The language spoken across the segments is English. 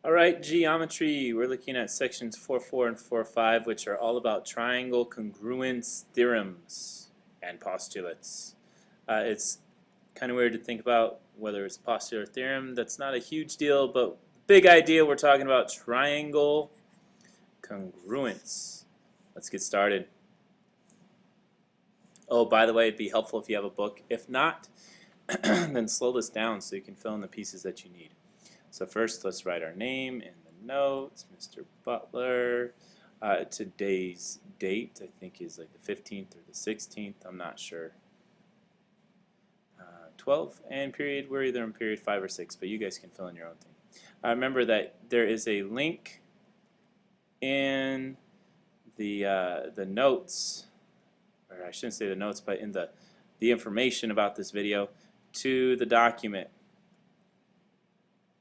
Alright, geometry. We're looking at sections 4.4 and 4.5, which are all about triangle congruence theorems and postulates. It's kind of weird to think about whether it's a postulate or theorem. That's not a huge deal, but big idea, we're talking about triangle congruence. Let's get started. Oh, by the way, it'd be helpful if you have a book. If not, then slow this down so you can fill in the pieces that you need. So first, let's write our name in the notes, Mr. Butler. Today's date, I think, is like the 15th or the 16th. I'm not sure. 12 and period. We're either in period 5 or 6, but you guys can fill in your own thing. Remember that there is a link in the notes, or I shouldn't say the notes, but in the information about this video to the document.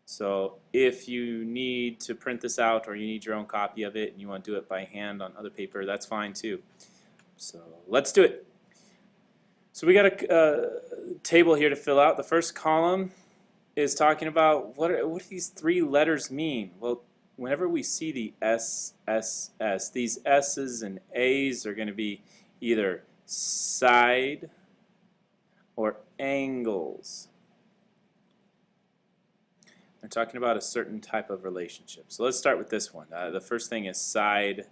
So if you need to print this out or you need your own copy of it and you want to do it by hand on other paper, that's fine too. So let's do it. So we got a table here to fill out. The first column is talking about what do these three letters mean? Well, whenever we see the S, these S's and A's are going to be either side or angles. They're talking about a certain type of relationship. So let's start with this one. The first thing is side,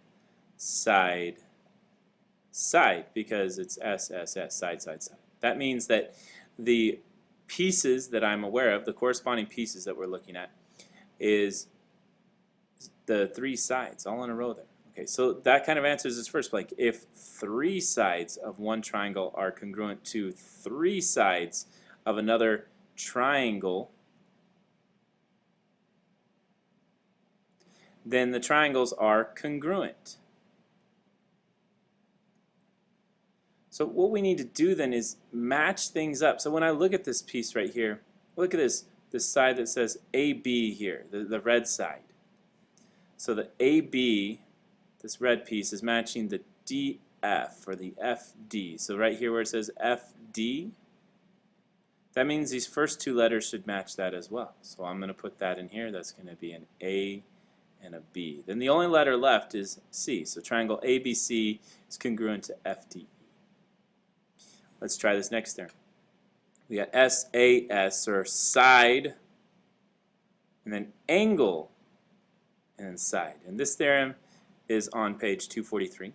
side, side, because it's S, side, side, side. That means that the pieces that I'm aware of, the corresponding pieces that we're looking at, is the three sides all in a row there. Okay, so that kind of answers this first blank. If three sides of one triangle are congruent to three sides of another triangle, then the triangles are congruent. So what we need to do then is match things up. So when I look at this piece right here, look at this side that says AB here, the red side. So the AB, this red piece, is matching the DF or the FD. So right here where it says FD, that means these first two letters should match that as well. So I'm going to put that in here. That's going to be an A and a B. Then the only letter left is C. So triangle ABC is congruent to FD. Let's try this next theorem. We got SAS, or side, and then angle, and then side. And this theorem is on page 243.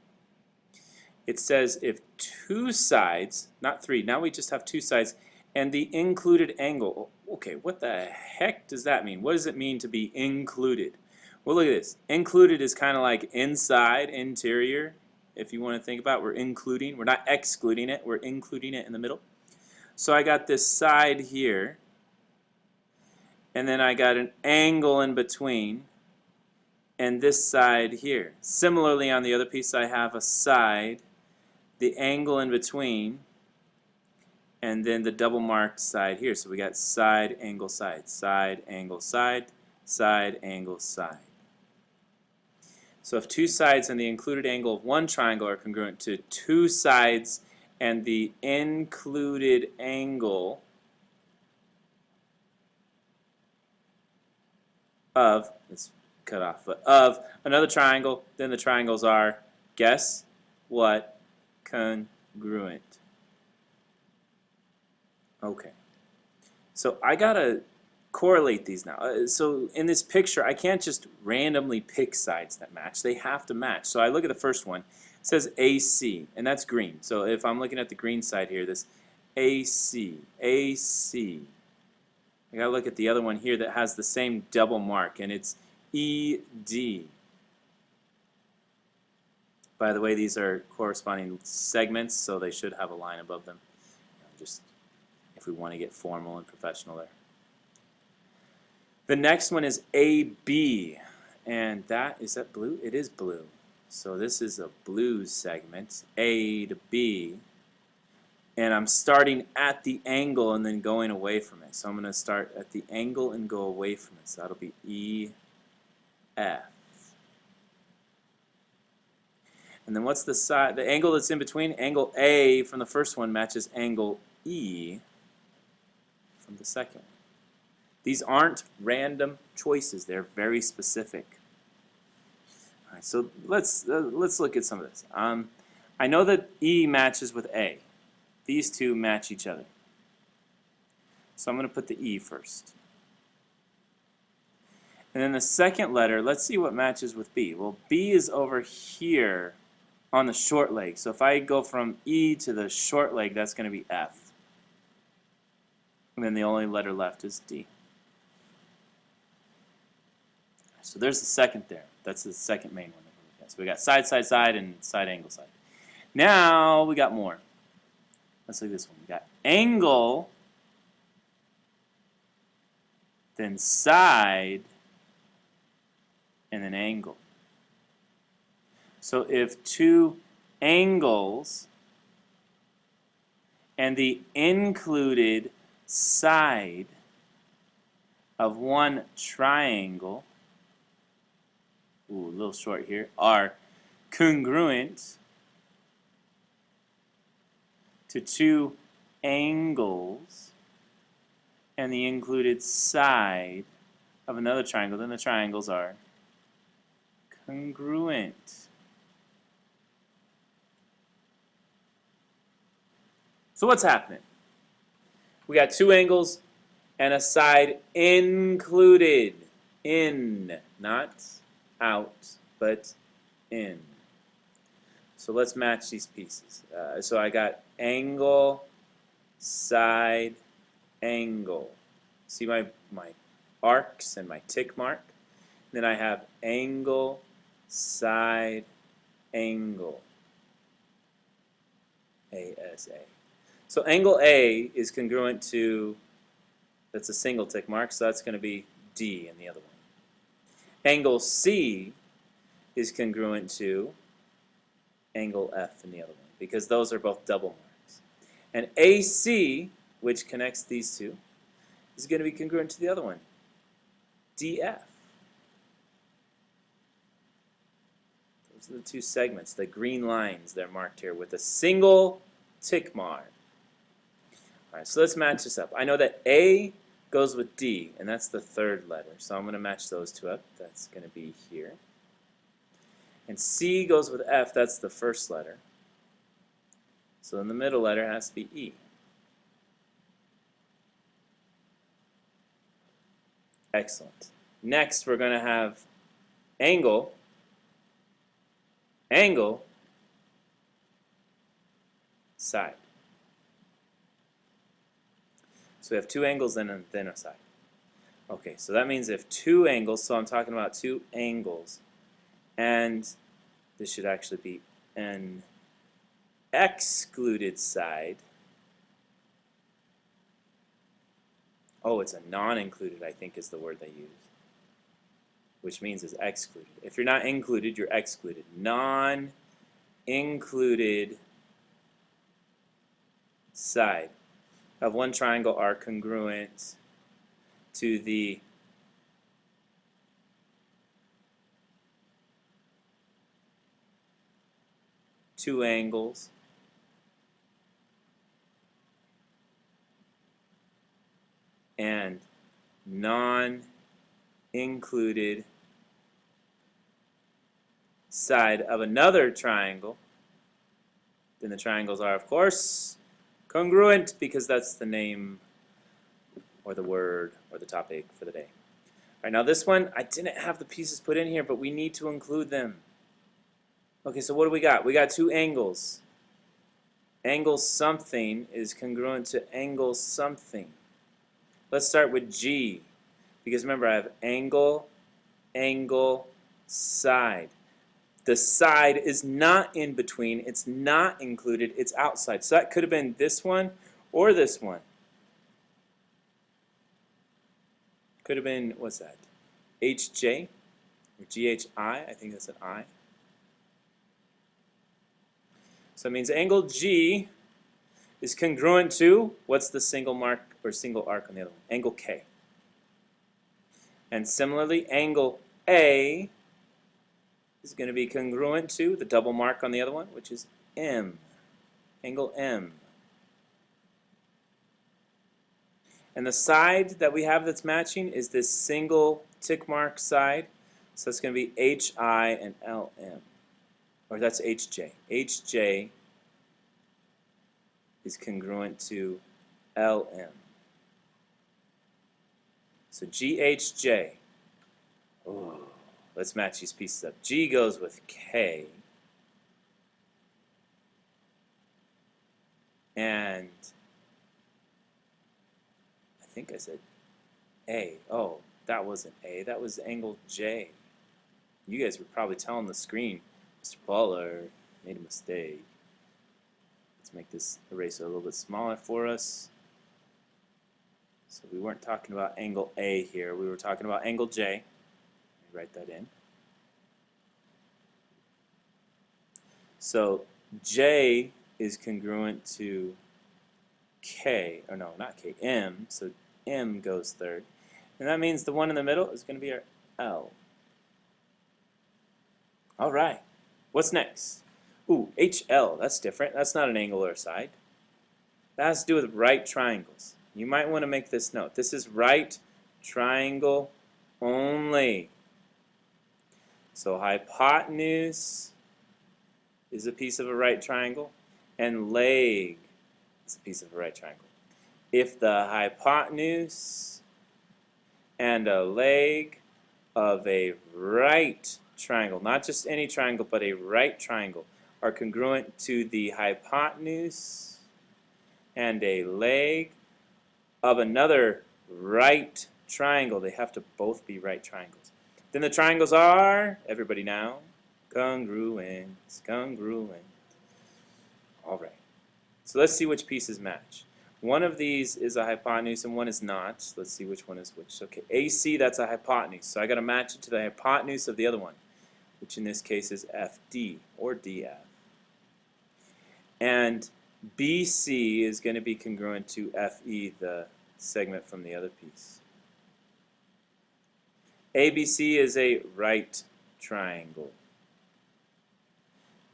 It says if two sides, not three, now we just have two sides, and the included angle. Okay, what the heck does that mean? What does it mean to be included? Well, look at this. Included is kind of like inside, interior. If you want to think about it, we're including. We're not excluding it. We're including it in the middle. So I got this side here, and then I got an angle in between, and this side here. Similarly, on the other piece, I have a side, the angle in between, and then the double marked side here. So we got side, angle, side, side, angle, side, side, angle, side. So if two sides and the included angle of one triangle are congruent to two sides and the included angle of, let's cut off, but of another triangle, then the triangles are, guess what, congruent. Okay. So I gotta correlate these now. So in this picture, I can't just randomly pick sides that match. They have to match. So I look at the first one. It says AC, and that's green. So if I'm looking at the green side here, this AC, AC. I gotta look at the other one here that has the same double mark, and it's ED. By the way, these are corresponding segments, so they should have a line above them. Just if we want to get formal and professional there. The next one is AB, and is that blue? It is blue. So this is a blue segment, A to B, and I'm starting at the angle and then going away from it. So I'm going to start at the angle and go away from it. So that'll be EF. And then what's the side? The angle that's in between? Angle A from the first one matches angle E from the second one. These aren't random choices. They're very specific. All right, so let's look at some of this. I know that E matches with A. These two match each other. So I'm going to put the E first. And then the second letter, let's see what matches with B. Well, B is over here on the short leg. So if I go from E to the short leg, that's going to be F. And then the only letter left is D. So there's the second there. That's the second main one that we're looking at. So we got side, side, side, and side, angle, side. Now we got more. Let's look at this one. We got angle, then side, and then angle. So if two angles and the included side of one triangle, ooh, a little short here, are congruent to two angles and the included side of another triangle, then the triangles are congruent. So what's happening? We got two angles and a side included. In, not out, but in. So let's match these pieces. So I got angle, side, angle. See my arcs and my tick mark? Then I have angle, side, angle. ASA. So angle A is congruent to, that's a single tick mark, so that's going to be D in the other one. Angle C is congruent to angle F in the other one, because those are both double marks. And AC, which connects these two, is going to be congruent to the other one, DF. Those are the two segments, the green lines, they're marked here with a single tick mark. All right, so let's match this up. I know that A goes with D, and that's the third letter, so I'm going to match those two up. That's going to be here. And C goes with F, that's the first letter. So then the middle letter has to be E. Excellent. Next, we're going to have angle, angle, side. So we have two angles and then a side. Okay, so that means if two angles, so I'm talking about two angles, and this should actually be an excluded side. Oh, it's a non-included, I think is the word they use, which means is excluded. If you're not included, you're excluded. Non-included side of one triangle are congruent to the two angles and non-included side of another triangle. Then the triangles are, of course, congruent, because that's the name or the word or the topic for the day. All right, now this one, I didn't have the pieces put in here, but we need to include them. Okay, so what do we got? We got two angles. Angle something is congruent to angle something. Let's start with G, because remember I have angle, angle, side. The side is not in between, it's not included, it's outside. So that could have been this one or this one. Could have been, what's that? HJ or GHI, I think that's an I. So it means angle G is congruent to, what's the single mark or single arc on the other one? Angle K. And similarly, angle A is going to be congruent to the double mark on the other one, which is M. Angle M. And the side that we have that's matching is this single tick mark side. So it's going to be HI and LM. Or that's HJ. HJ is congruent to LM. So GHJ. Oh, let's match these pieces up. G goes with K. And I think I said A. Oh, that wasn't A. That was angle J. You guys were probably telling the screen, Mr. Baller made a mistake. Let's make this eraser a little bit smaller for us. So we weren't talking about angle A here. We were talking about angle J. Let me write that in. So J is congruent to K, or no, not K, M. So M goes third. And that means the one in the middle is going to be our L. All right. What's next? Ooh, HL. That's different. That's not an angle or a side. That has to do with right triangles. You might want to make this note. This is right triangle only. So hypotenuse is a piece of a right triangle, and leg is a piece of a right triangle. If the hypotenuse and a leg of a right triangle, not just any triangle, but a right triangle, are congruent to the hypotenuse and a leg of another right triangle, they have to both be right triangles. Then the triangles are, everybody now, congruent, congruent. All right. So let's see which pieces match. One of these is a hypotenuse and one is not. Let's see which one is which. Okay, AC, that's a hypotenuse. So I got to match it to the hypotenuse of the other one, which in this case is FD or DF. And BC is going to be congruent to FE, the segment from the other piece. ABC is a right triangle.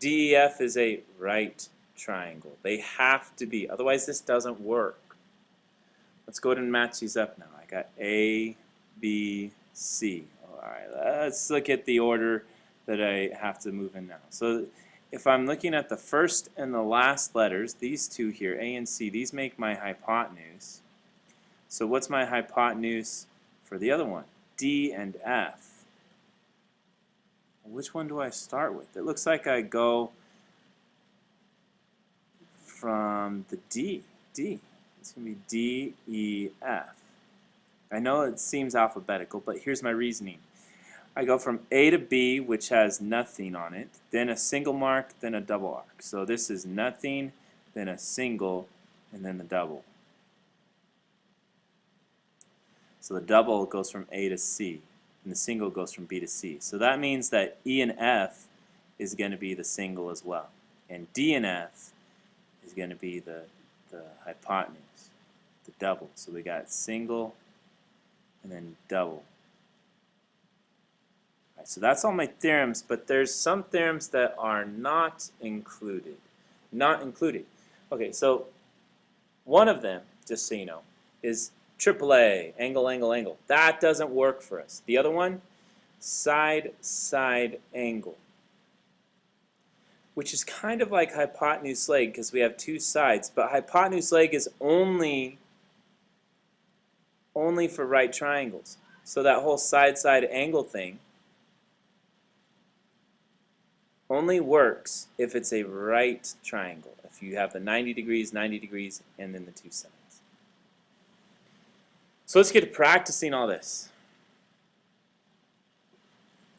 DEF is a right triangle. They have to be, otherwise this doesn't work. Let's go ahead and match these up now. I got A, B, C. All right, let's look at the order that I have to move in now. So if I'm looking at the first and the last letters, these two here, A and C, these make my hypotenuse. So what's my hypotenuse for the other one? D and F. Which one do I start with? It looks like I go from the D. It's going to be D, E, F. I know it seems alphabetical, but here's my reasoning. I go from A to B, which has nothing on it, then a single mark, then a double arc. So this is nothing, then a single, and then the double. So the double goes from A to C, and the single goes from B to C. So that means that E and F is going to be the single as well. And D and F is going to be the hypotenuse, the double. So we got single and then double. All right, so that's all my theorems, but there's some theorems that are not included. Not included. Okay, so one of them, just so you know, is AAA, angle, angle, angle. That doesn't work for us. The other one, side, side, angle, which is kind of like hypotenuse leg because we have two sides, but hypotenuse leg is only for right triangles. So that whole side, side, angle thing only works if it's a right triangle, if you have the 90 degrees, and then the two sides. So let's get to practicing all this.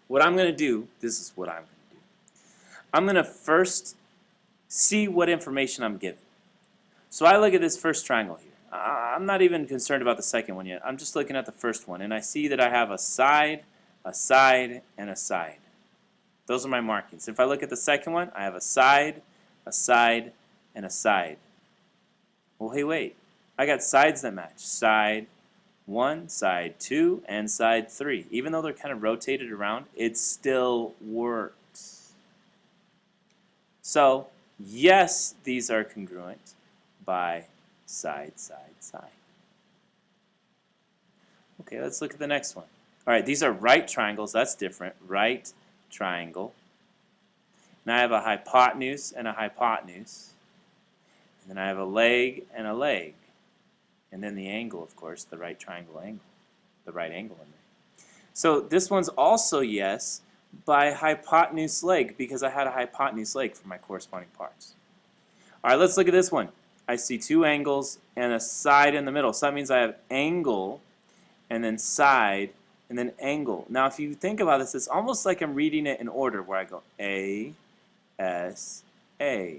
What I'm going to do, this is what I'm going to do. I'm going to first see what information I'm given. So I look at this first triangle here. I'm not even concerned about the second one yet. I'm just looking at the first one, and I see that I have a side, and a side. Those are my markings. If I look at the second one, I have a side, and a side. Well, hey, wait. I got sides that match. Side 1, side 2, and side 3. Even though they're kind of rotated around, it still works. So, yes, these are congruent by side, side, side. Okay, let's look at the next one. All right, these are right triangles. That's different. Right triangle. And I have a hypotenuse and a hypotenuse. And then I have a leg and a leg. And then the angle, of course, the right triangle angle. The right angle in there. So this one's also yes by hypotenuse leg because I had a hypotenuse leg for my corresponding parts. All right, let's look at this one. I see two angles and a side in the middle. So that means I have angle and then side and then angle. Now if you think about this, it's almost like I'm reading it in order where I go A, S, A,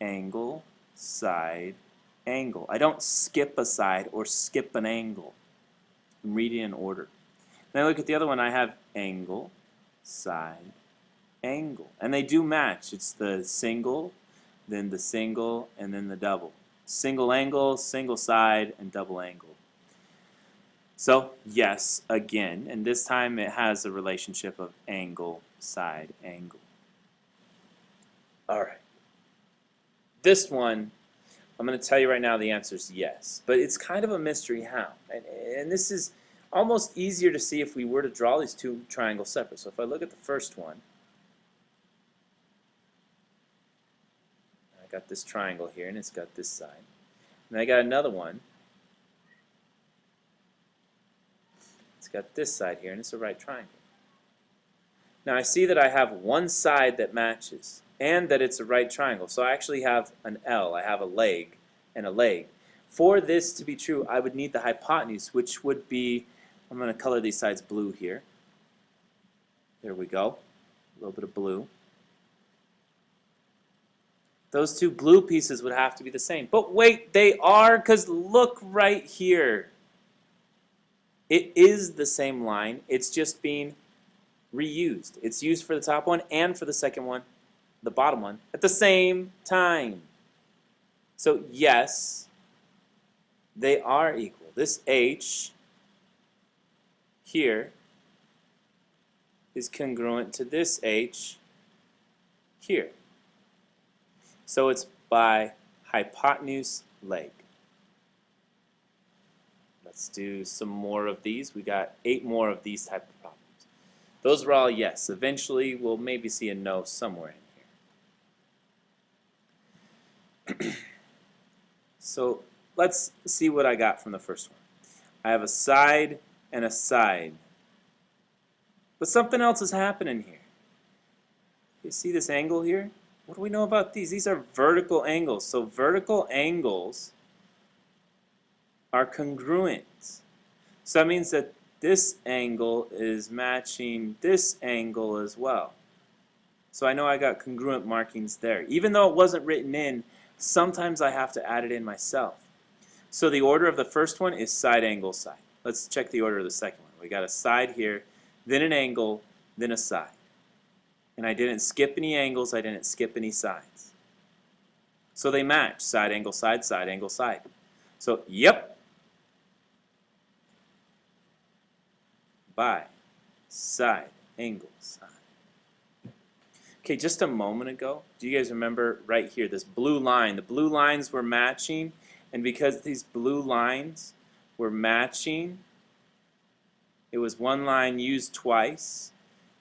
angle, side, angle. I don't skip a side or skip an angle. I'm reading in order. Then I look at the other one, I have angle, side, angle. And they do match. It's the single, then the single, and then the double. Single angle, single side, and double angle. So, yes, again, and this time it has a relationship of angle, side, angle. All right. This one, I'm going to tell you right now the answer is yes, but it's kind of a mystery how. And this is almost easier to see if we were to draw these two triangles separate. So if I look at the first one, I got this triangle here, and it's got this side. And I got another one. It's got this side here, and it's a right triangle. Now I see that I have one side that matches, and that it's a right triangle. So I actually have an L. I have a leg and a leg. For this to be true, I would need the hypotenuse, which would be, I'm going to color these sides blue here. There we go. A little bit of blue. Those two blue pieces would have to be the same. But wait, they are, because look right here. It is the same line. It's just being reused. It's used for the top one and for the second one, the bottom one, at the same time. So yes, they are equal. This H here is congruent to this H here. So it's by hypotenuse leg. Let's do some more of these. We got 8 more of these type of problems. Those were all yes. Eventually, we'll maybe see a no somewhere in here. So let's see what I got from the first one. I have a side and a side. But something else is happening here. You see this angle here? What do we know about these? These are vertical angles. So vertical angles are congruent. So that means that this angle is matching this angle as well. So I know I got congruent markings there. Even though it wasn't written in, sometimes I have to add it in myself. So the order of the first one is side, angle, side. Let's check the order of the second one. We got a side here, then an angle, then a side. And I didn't skip any angles, I didn't skip any sides. So they match, side, angle, side, angle, side. So, yep. By, side, angle, side. Okay, just a moment ago, do you guys remember right here, this blue line? The blue lines were matching, and because these blue lines were matching, it was one line used twice,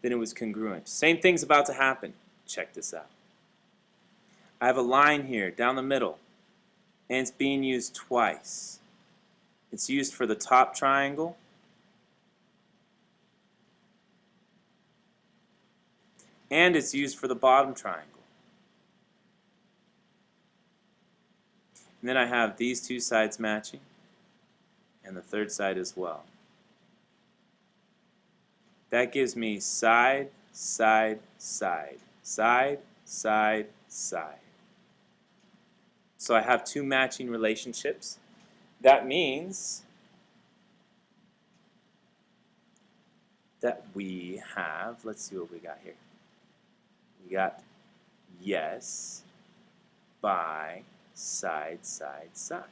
then it was congruent. Same thing's about to happen. Check this out. I have a line here down the middle, and it's being used twice. It's used for the top triangle, and it's used for the bottom triangle. And then I have these two sides matching, and the third side as well. That gives me side, side, side, side, side, side. So I have two matching relationships. That means that we have, let's see what we got here. We got yes, by, side, side, side.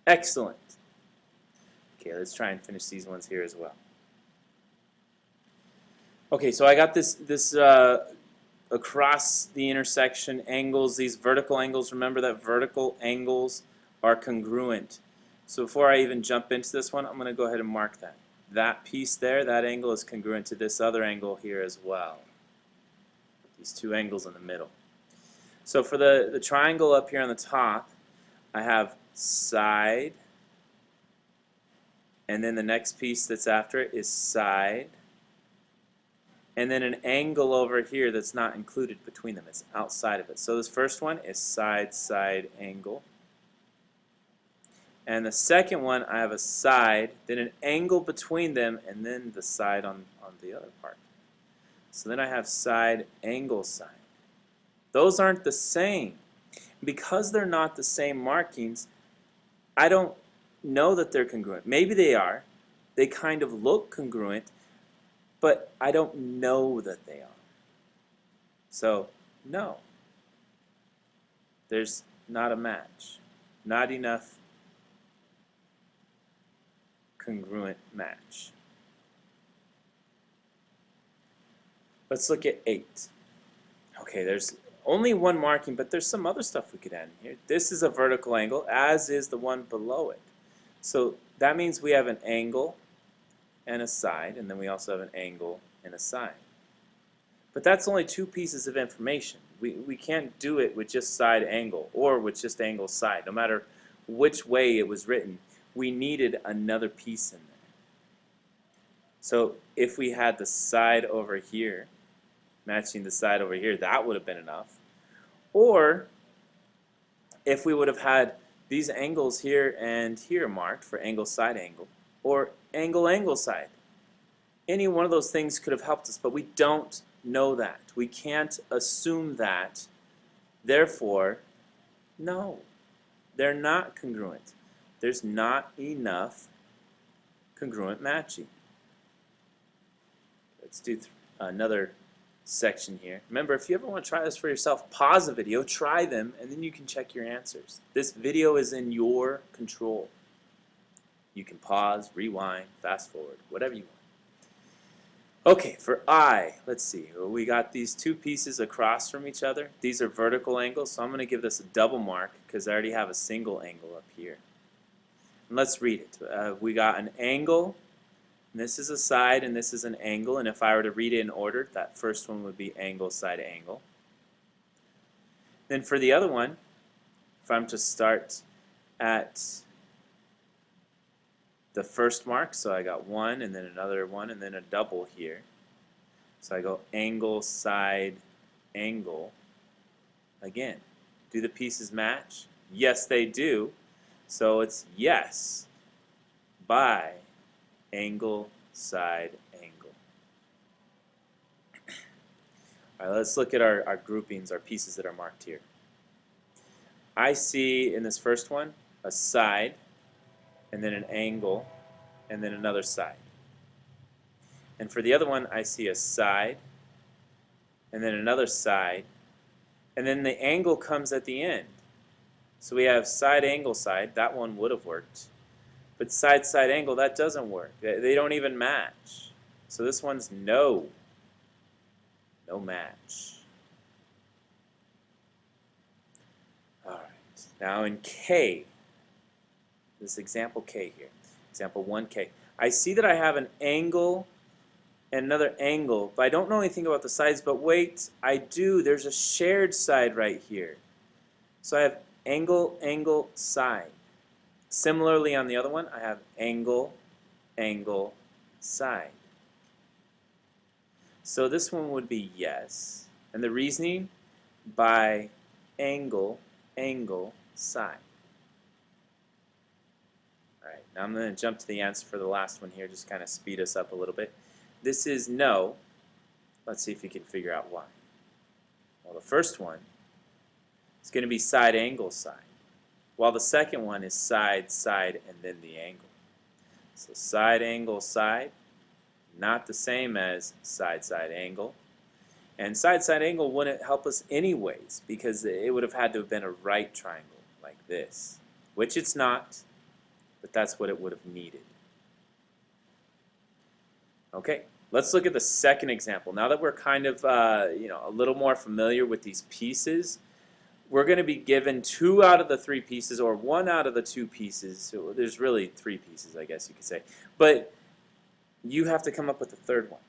Excellent. Okay, let's try and finish these ones here as well. Okay, so I got this across the intersection angles, these vertical angles. Remember that vertical angles are congruent. So before I even jump into this one, I'm going to go ahead and mark that. That piece there, that angle is congruent to this other angle here as well. These two angles in the middle. So for the triangle up here on the top, I have side, and then the next piece that's after it is side, and then an angle over here that's not included between them. It's outside of it. So this first one is side, side, angle. And the second one, I have a side, then an angle between them, and then the side on the other part. So then I have side, angle, side. Those aren't the same. Because they're not the same markings, I don't know that they're congruent. Maybe they are. They kind of look congruent, but I don't know that they are. So, no. There's not a match. Not enough congruent match. Let's look at 8. Okay, there's only one marking, but there's some other stuff we could add in here. This is a vertical angle, as is the one below it. So that means we have an angle and a side, and then we also have an angle and a side. But that's only two pieces of information. We can't do it with just side angle or with just angle side. No matter which way it was written, we needed another piece in there. So if we had the side over here, matching the side over here, that would have been enough. Or if we would have had these angles here and here marked for angle, side, angle, or angle, angle, side. Any one of those things could have helped us, but we don't know that. We can't assume that. Therefore, no, they're not congruent. There's not enough congruent matching. Let's do another section here. Remember, if you ever want to try this for yourself, pause the video, try them, and then you can check your answers. This video is in your control. You can pause, rewind, fast forward, whatever you want. Okay, for I, let's see. We got these two pieces across from each other. These are vertical angles, so I'm going to give this a double mark because I already have a single angle up here. And let's read it. We got an angle. And this is a side and this is an angle, and if I were to read it in order, that first one would be angle, side, angle. Then for the other one, if I'm to start at the first mark, so I got one and then another one and then a double here. So I go angle, side, angle. Again, do the pieces match? Yes, they do. So it's yes by angle, side, angle. All right, let's look at our groupings, our pieces that are marked here. I see in this first one a side, and then an angle, and then another side. And for the other one, I see a side, and then another side, and then the angle comes at the end. So we have side, angle, side. That one would have worked. But side, side, angle, that doesn't work. They don't even match. So this one's no. No match. All right. Now in K, this example K here, example 1K, I see that I have an angle and another angle, but I don't know anything about the sides, but wait, I do. There's a shared side right here. So I have angle, angle, side. Similarly, on the other one, I have angle, angle, side. So this one would be yes. And the reasoning, by angle, angle, side. All right, now I'm going to jump to the answer for the last one here, just kind of speed us up a little bit. This is no. Let's see if you can figure out why. Well, the first one is going to be side, angle, side, while the second one is side, side, and then the angle. So side, angle, side, not the same as side, side, angle. And side, side, angle wouldn't help us anyways because it would have had to have been a right triangle like this, which it's not, but that's what it would have needed. Okay, let's look at the second example. Now that we're kind of a little more familiar with these pieces, we're going to be given 2 out of the 3 pieces or 1 out of the 2 pieces. So there's really 3 pieces, I guess you could say. But you have to come up with the third one.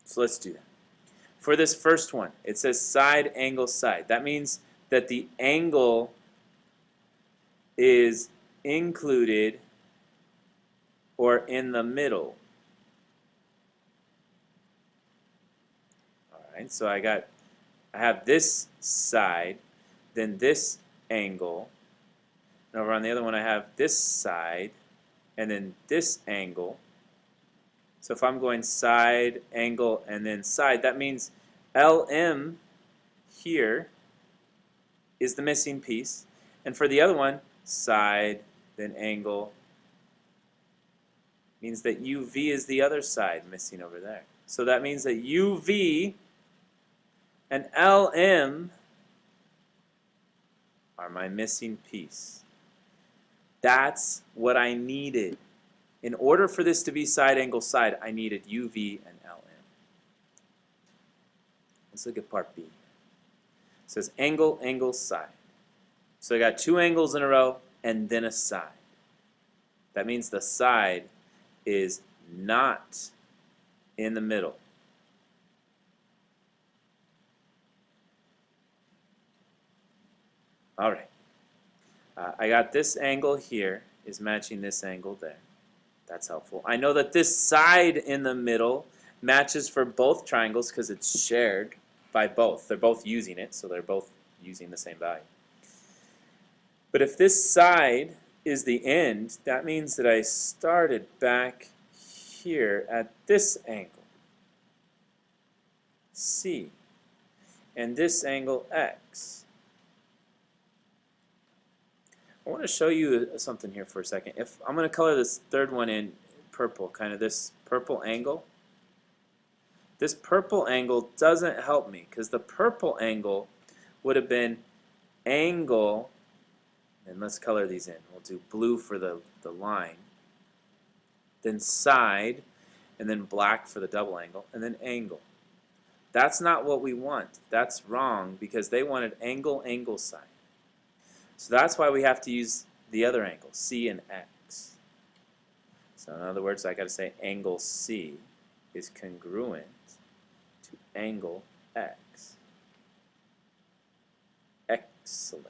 So let's do that. For this first one, it says side, angle, side. That means that the angle is included or in the middle. All right, so I have this side, then this angle, and over on the other one I have this side, and then this angle. So if I'm going side, angle, and then side, that means LM here is the missing piece. And for the other one, side, then angle, means that UV is the other side missing over there. So that means that UV and LM are my missing piece. That's what I needed. In order for this to be side, angle, side, I needed UV and LM. Let's look at part B. It says angle, angle, side. So I got 2 angles in a row and then a side. That means the side is not in the middle. All right. I got this angle here is matching this angle there. That's helpful. I know that this side in the middle matches for both triangles because it's shared by both. They're both using it, so they're both using the same value. But if this side is the end, that means that I started back here at this angle, C, and this angle, X. I want to show you something here for a second. If I'm going to color this third one in purple, kind of this purple angle. This purple angle doesn't help me because the purple angle would have been angle, and let's color these in. We'll do blue for the line, then side, and then black for the double angle, and then angle. That's not what we want. That's wrong because they wanted angle, angle, side. So that's why we have to use the other angle, C and X. So in other words, I got to say angle C is congruent to angle X. Excellent.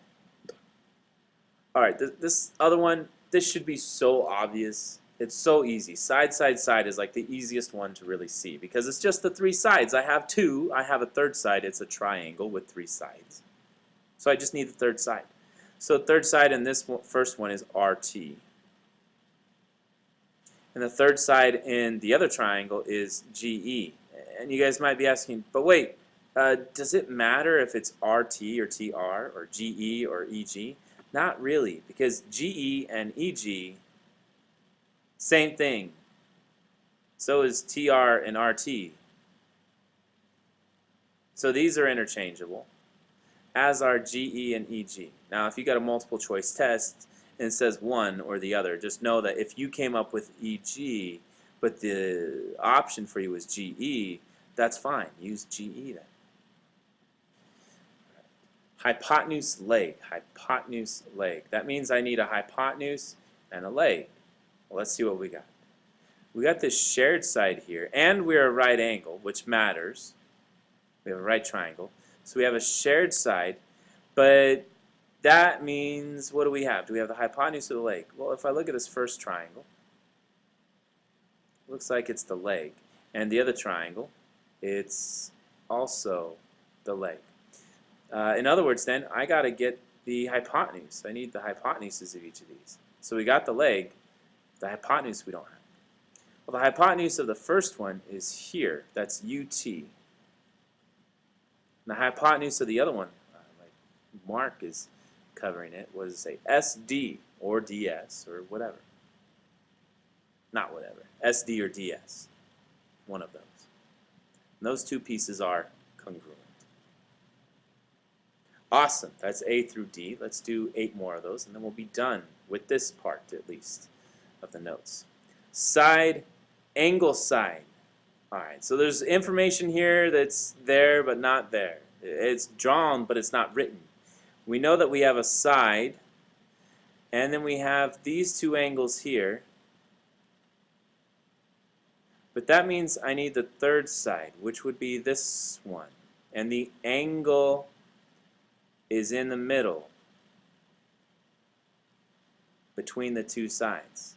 All right, this other one, this should be so obvious. It's so easy. Side, side, side is like the easiest one to really see because it's just the 3 sides. I have 2. I have a third side. It's a triangle with 3 sides. So I just need the third side. So third side in this first one is RT. And the third side in the other triangle is GE. And you guys might be asking, but wait, does it matter if it's RT or TR or GE or EG? Not really, because GE and EG, same thing. So is TR and RT. So these are interchangeable, as are GE and EG. Now, if you got a multiple choice test and it says one or the other, just know that if you came up with EG, but the option for you was GE, that's fine. Use GE then. Hypotenuse, leg. Hypotenuse, leg. That means I need a hypotenuse and a leg. Well, let's see what we got. We got this shared side here, and we're a right angle, which matters. We have a right triangle. So we have a shared side, but that means, what do we have? Do we have the hypotenuse of the leg? Well, if I look at this first triangle, it looks like it's the leg. And the other triangle, it's also the leg. In other words, then, I got to get the hypotenuse. I need the hypotenuses of each of these. So we got the leg. The hypotenuse we don't have. Well, the hypotenuse of the first one is here. That's UT. And the hypotenuse of the other one, like Mark is covering it, was say SD or DS or whatever. Not whatever. SD or DS. One of those. And those 2 pieces are congruent. Awesome. That's A through D. Let's do 8 more of those, and then we'll be done with this part, at least, of the notes. Side, angle, side. All right, so there's information here that's there but not there. It's drawn, but it's not written. We know that we have a side, and then we have these two angles here. But that means I need the third side, which would be this one. And the angle is in the middle between the two sides.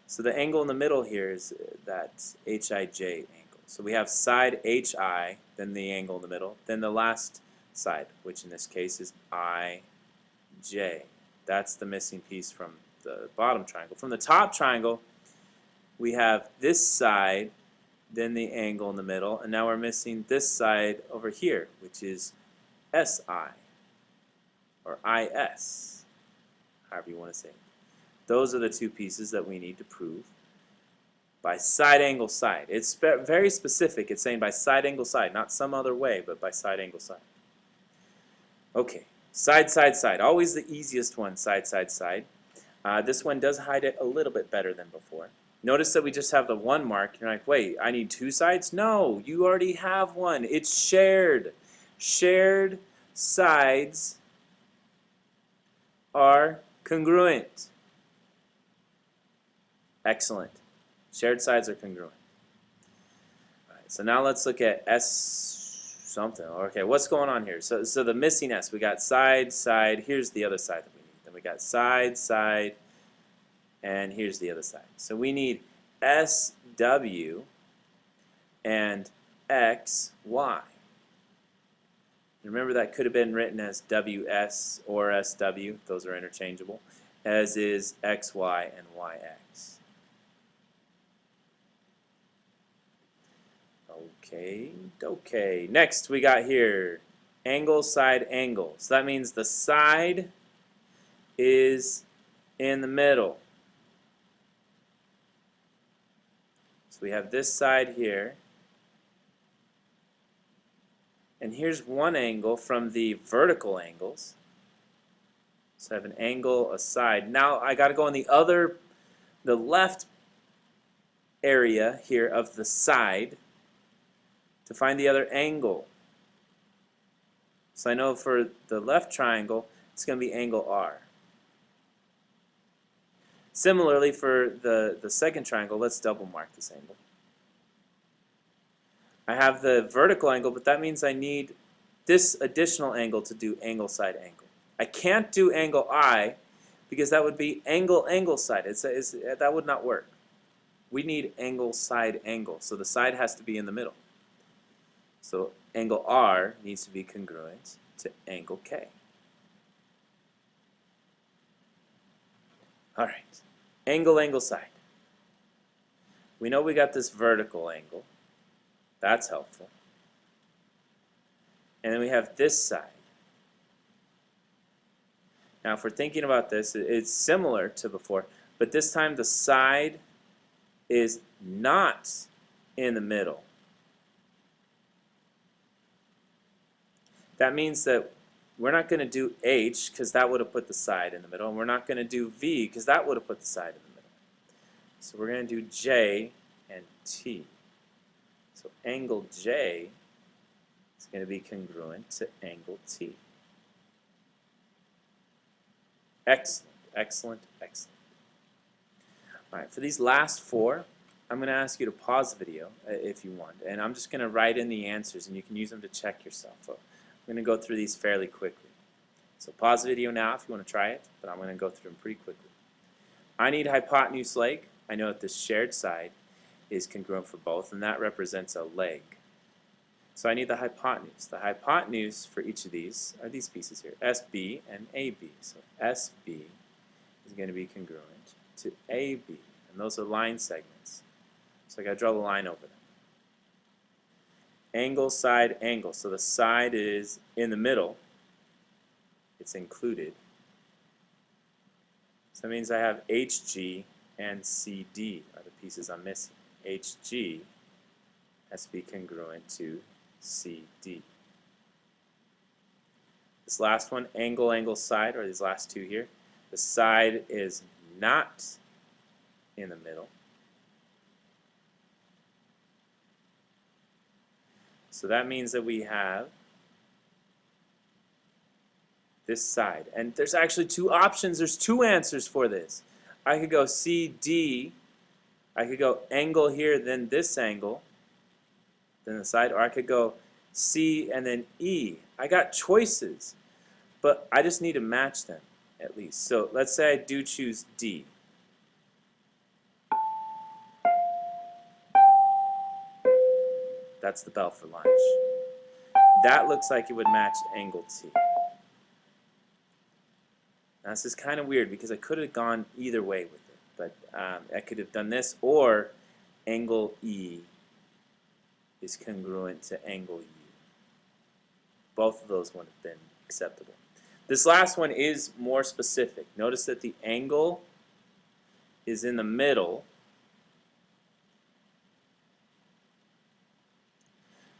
So the angle in the middle here is that HIJ angle. So we have side HI, then the angle in the middle, then the last side, which in this case is IJ. That's the missing piece from the bottom triangle. From the top triangle, we have this side, then the angle in the middle, and now we're missing this side over here, which is SI, or IS, however you want to say it. Those are the two pieces that we need to prove by side angle side. It's very specific. It's saying by side angle side, not some other way, but by side angle side. Okay, side, side, side. Always the easiest one, side, side, side. This one does hide it a little bit better than before. Notice that we just have the one mark. You're like, wait, I need two sides? No, you already have one. It's shared. Shared sides are congruent. Excellent. Shared sides are congruent. All right, so now let's look at S something. Okay, what's going on here? So the missing S, we got side, side. Here's the other side that we need. Then we got side, side, and here's the other side. So we need SW and XY. Remember, that could have been written as WS or SW. Those are interchangeable, as is XY and YX. Okay. Next, we got here angle, side, angle. So that means the side is in the middle. So we have this side here. And here's one angle from the vertical angles. So I have an angle, a side. Now I got to go on the left area here of the side to find the other angle. So I know for the left triangle, it's going to be angle R. Similarly, for the second triangle, let's double mark this angle. I have the vertical angle, but that means I need this additional angle to do angle, side, angle. I can't do angle I because that would be angle, angle, side. That would not work. We need angle, side, angle. So the side has to be in the middle. So angle R needs to be congruent to angle K. All right. Angle, angle, side. We know we got this vertical angle. That's helpful. And then we have this side. Now, if we're thinking about this, it's similar to before, but this time the side is not in the middle. That means that we're not going to do H because that would have put the side in the middle, and we're not going to do V because that would have put the side in the middle. So we're going to do J and T. So angle J is going to be congruent to angle T. Excellent, excellent, excellent. All right, for these last four, I'm going to ask you to pause the video if you want, and I'm just going to write in the answers, and you can use them to check yourself. So I'm going to go through these fairly quickly. So pause the video now if you want to try it, but I'm going to go through them pretty quickly. I need hypotenuse leg. I know that this shared side is congruent for both, and that represents a leg. So I need the hypotenuse. The hypotenuse for each of these are these pieces here, SB and AB. So SB is going to be congruent to AB, and those are line segments. So I got to draw the line over them. Angle, side, angle. So the side is in the middle. It's included. So that means I have HG and CD are the pieces I'm missing. HG has to be congruent to CD. This last one, angle, angle, side, or these last two here, the side is not in the middle. So that means that we have this side. And there's actually two options. There's two answers for this. I could go CD. I could go angle here, then this angle, then the side, or I could go C and then E. I got choices, but I just need to match them at least. So let's say I do choose D. That's the bell for lunch. That looks like it would match angle T. Now this is kind of weird because I could have gone either way with it, but I could have done this, or angle E is congruent to angle U. Both of those would have been acceptable. This last one is more specific. Notice that the angle is in the middle.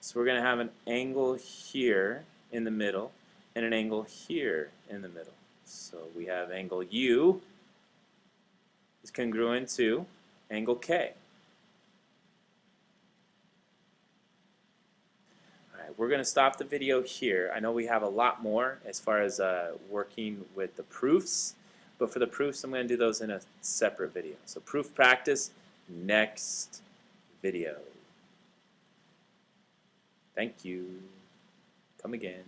So we're going to have an angle here in the middle and an angle here in the middle. So we have angle U is congruent to angle K. Alright, we're going to stop the video here. I know we have a lot more as far as working with the proofs, but for the proofs I'm going to do those in a separate video. So proof practice, next video. Thank you. Come again.